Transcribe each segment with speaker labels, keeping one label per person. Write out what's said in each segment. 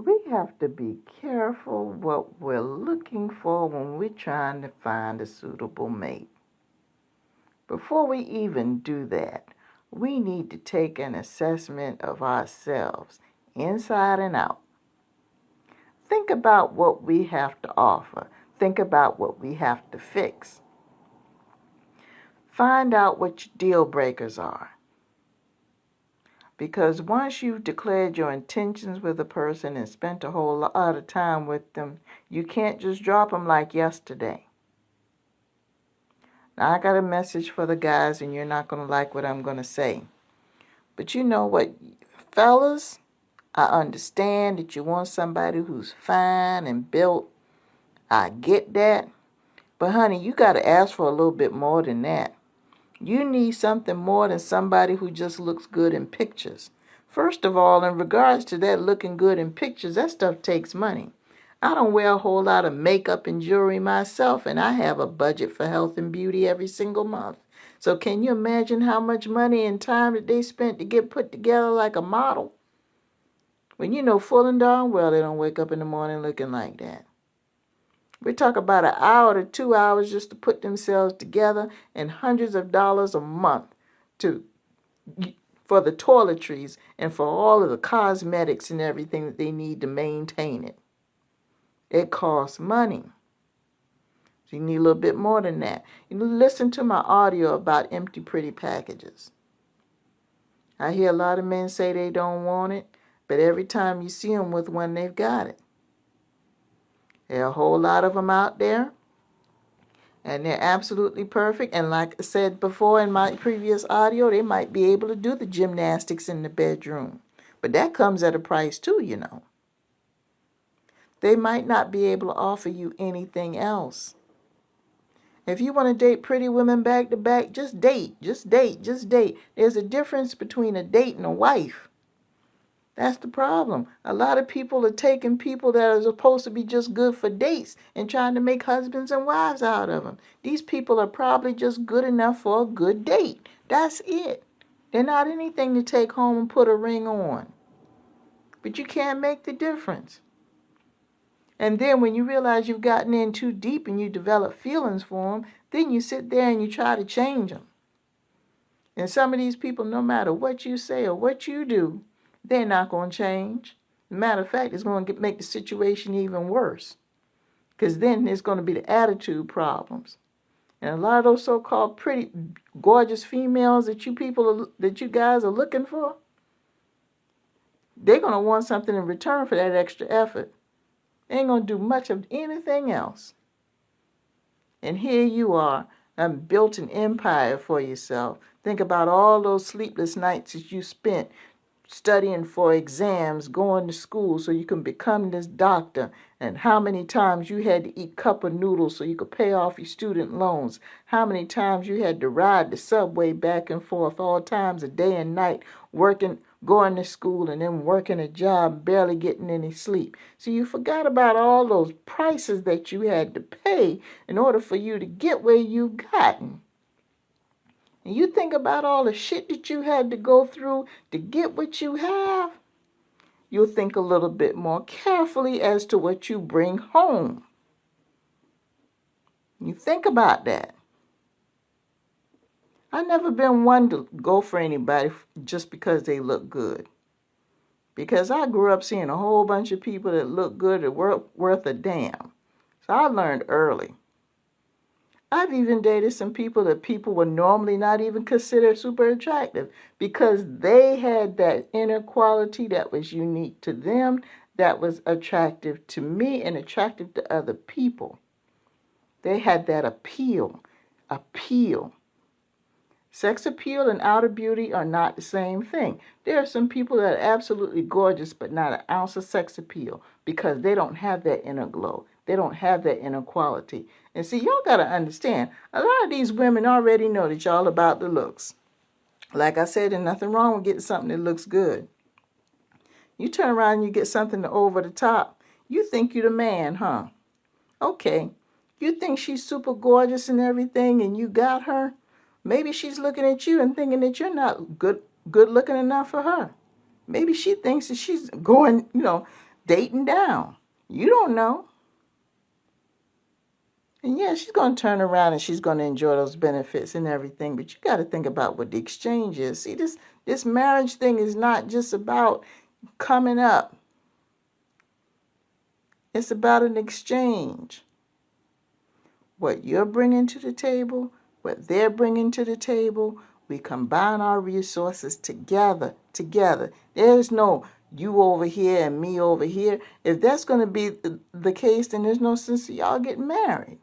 Speaker 1: We have to be careful what we're looking for when we're trying to find a suitable mate. Before we even do that, we need to take an assessment of ourselves, inside and out. Think about what we have to offer. Think about what we have to fix. Find out what your deal breakers are. Because once you've declared your intentions with a person and spent a whole lot of time with them, you can't just drop them like yesterday. Now, I got a message for the guys, and you're not going to like what I'm going to say. But you know what, fellas? I understand that you want somebody who's fine and built. I get that. But honey, you got to ask for a little bit more than that. You need something more than somebody who just looks good in pictures. First of all, in regards to that looking good in pictures, that stuff takes money. I don't wear a whole lot of makeup and jewelry myself, and I have a budget for health and beauty every single month. So can you imagine how much money and time that they spent to get put together like a model? When you know full and darn well they don't wake up in the morning looking like that. We talk about an hour to 2 hours just to put themselves together, and hundreds of dollars a month for the toiletries and for all of the cosmetics and everything that they need to maintain it. It costs money. So you need a little bit more than that. You listen to my audio about empty pretty packages. I hear a lot of men say they don't want it, but every time you see them with one, they've got it. There are a whole lot of them out there, and they're absolutely perfect. And like I said before in my previous audio, they might be able to do the gymnastics in the bedroom. But that comes at a price too, you know. They might not be able to offer you anything else. If you want to date pretty women back to back, just date, just date, just date. There's a difference between a date and a wife. That's the problem. A lot of people are taking people that are supposed to be just good for dates and trying to make husbands and wives out of them. These people are probably just good enough for a good date. That's it. They're not anything to take home and put a ring on. But you can't make the difference. And then when you realize you've gotten in too deep and you develop feelings for them, then you sit there and you try to change them. And some of these people, no matter what you say or what you do, they're not going to change. Matter of fact, it's going to make the situation even worse. Because then there's going to be the attitude problems. And a lot of those so-called pretty, gorgeous females that you guys are looking for, they're going to want something in return for that extra effort. They ain't going to do much of anything else. And here you are, built an empire for yourself. Think about all those sleepless nights that you spent studying for exams, going to school so you can become this doctor, and how many times you had to eat cup of noodles so you could pay off your student loans, how many times you had to ride the subway back and forth all times of day and night, working, going to school, and then working a job, barely getting any sleep. So you forgot about all those prices that you had to pay in order for you to get where you've gotten. And you think about all the shit that you had to go through to get what you have, you'll think a little bit more carefully as to what you bring home. You think about that. I've never been one to go for anybody just because they look good. Because I grew up seeing a whole bunch of people that look good and worth a damn. So I learned early. I've even dated some people that people would normally not even consider super attractive because they had that inner quality that was unique to them, that was attractive to me and attractive to other people. They had that appeal. Sex appeal and outer beauty are not the same thing. There are some people that are absolutely gorgeous but not an ounce of sex appeal because they don't have that inner glow. They don't have that inner quality. And see, y'all got to understand, a lot of these women already know that y'all about the looks. Like I said, there's nothing wrong with getting something that looks good. You turn around and you get something over the top, you think you're the man, huh? Okay. You think she's super gorgeous and everything and you got her? Maybe she's looking at you and thinking that you're not good looking enough for her. Maybe she thinks that she's going, dating down. You don't know. And yeah, she's going to turn around and she's going to enjoy those benefits and everything. But you got to think about what the exchange is. See, this marriage thing is not just about coming up. It's about an exchange. What you're bringing to the table, what they're bringing to the table, we combine our resources together. There's no you over here and me over here. If that's going to be the case, then there's no sense of y'all getting married.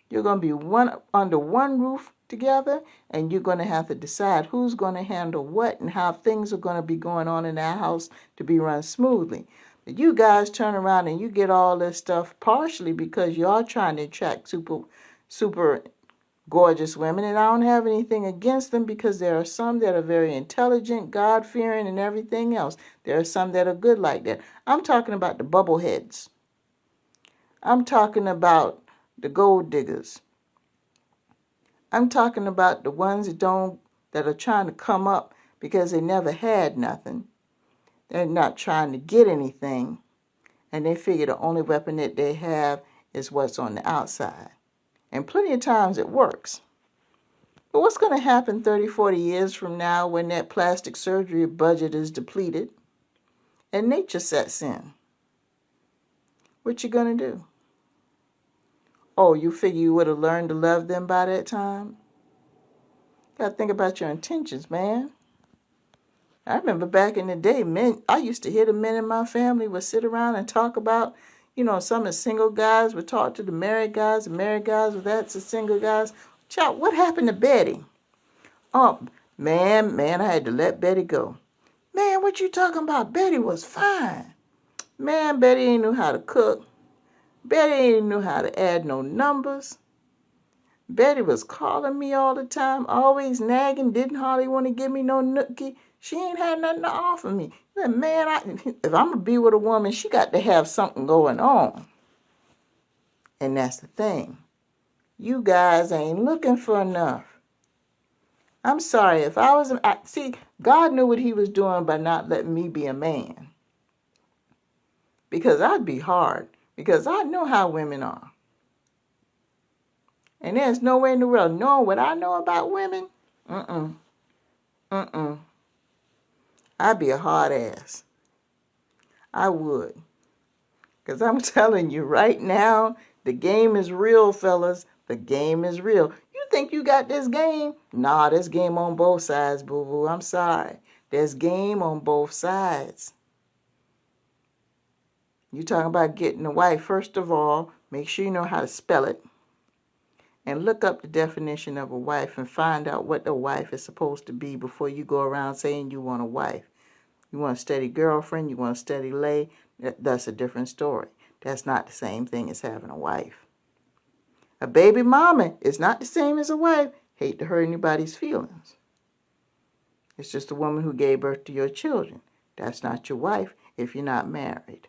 Speaker 1: You're going to be under one roof together, and you're going to have to decide who's going to handle what and how things are going to be going on in that house to be run smoothly. But you guys turn around and you get all this stuff partially because you are trying to attract super gorgeous women, and I don't have anything against them because there are some that are very intelligent, God-fearing, and everything else. There are some that are good like that. I'm talking about the bubbleheads. I'm talking about the gold diggers. I'm talking about the ones that are trying to come up because they never had nothing. They're not trying to get anything, and they figure the only weapon that they have is what's on the outside. And plenty of times it works. But what's going to happen 30, 40 years from now when that plastic surgery budget is depleted and nature sets in? What you going to do? Oh, you figure you would have learned to love them by that time? Got to think about your intentions, man. I remember back in the day, I used to hear the men in my family would sit around and talk about, some of the single guys would talk to the married guys would that's the single guys. Child, what happened to Betty? Oh, man, I had to let Betty go. Man, what you talking about? Betty was fine. Man, Betty ain't knew how to cook. Betty ain't knew how to add no numbers. Betty was calling me all the time, always nagging, didn't hardly want to give me no nookie. She ain't had nothing to offer me. Man, if I'm going to be with a woman, she got to have something going on. And that's the thing. You guys ain't looking for enough. I'm sorry, if I was, see, God knew what he was doing by not letting me be a man. Because I'd be hard. Because I know how women are. And there's no way in the world, knowing what I know about women, I'd be a hard ass. I would. Because I'm telling you right now, the game is real, fellas. The game is real. You think you got this game? Nah, there's game on both sides, boo-boo. I'm sorry. There's game on both sides. You talking about getting a wife. First of all, make sure you know how to spell it. And look up the definition of a wife and find out what a wife is supposed to be before you go around saying you want a wife. You want a steady girlfriend, you want a steady lay, that's a different story. That's not the same thing as having a wife. A baby mama is not the same as a wife. Hate to hurt anybody's feelings. It's just a woman who gave birth to your children. That's not your wife if you're not married.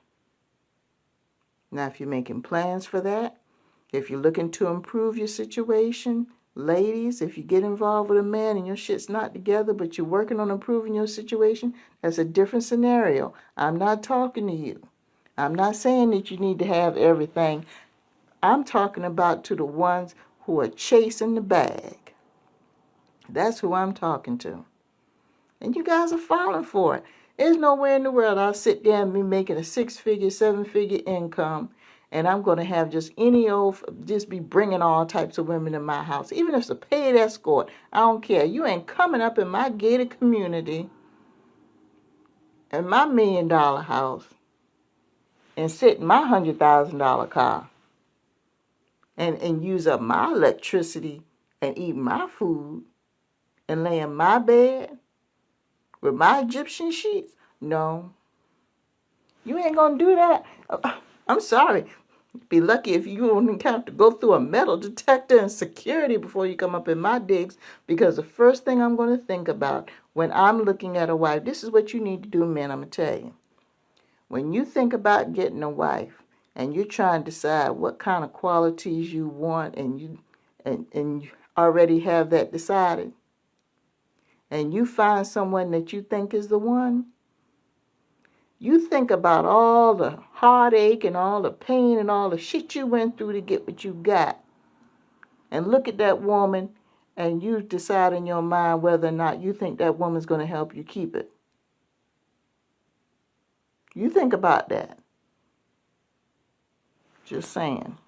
Speaker 1: Now, if you're making plans for that, if you're looking to improve your situation, ladies, if you get involved with a man and your shit's not together, but you're working on improving your situation, that's a different scenario. I'm not talking to you. I'm not saying that you need to have everything. I'm talking about to the ones who are chasing the bag. That's who I'm talking to. And you guys are falling for it. There's nowhere in the world I'll sit there and be making a 6-figure, 7-figure income, and I'm going to have just be bringing all types of women in my house. Even if it's a paid escort, I don't care. You ain't coming up in my gated community, in my $1 million house, and sit in my $100,000 car, and use up my electricity, and eat my food, and lay in my bed, with my Egyptian sheets? No. You ain't gonna do that. I'm sorry. Be lucky if you don't have to go through a metal detector and security before you come up in my digs, because the first thing I'm going to think about when I'm looking at a wife, this is what you need to do, men, I'm going to tell you. When you think about getting a wife and you're trying to decide what kind of qualities you want, and you already have that decided, and you find someone that you think is the one, You think about all the heartache and all the pain and all the shit you went through to get what you got. And look at that woman, and you decide in your mind whether or not you think that woman's going to help you keep it. You think about that. Just saying.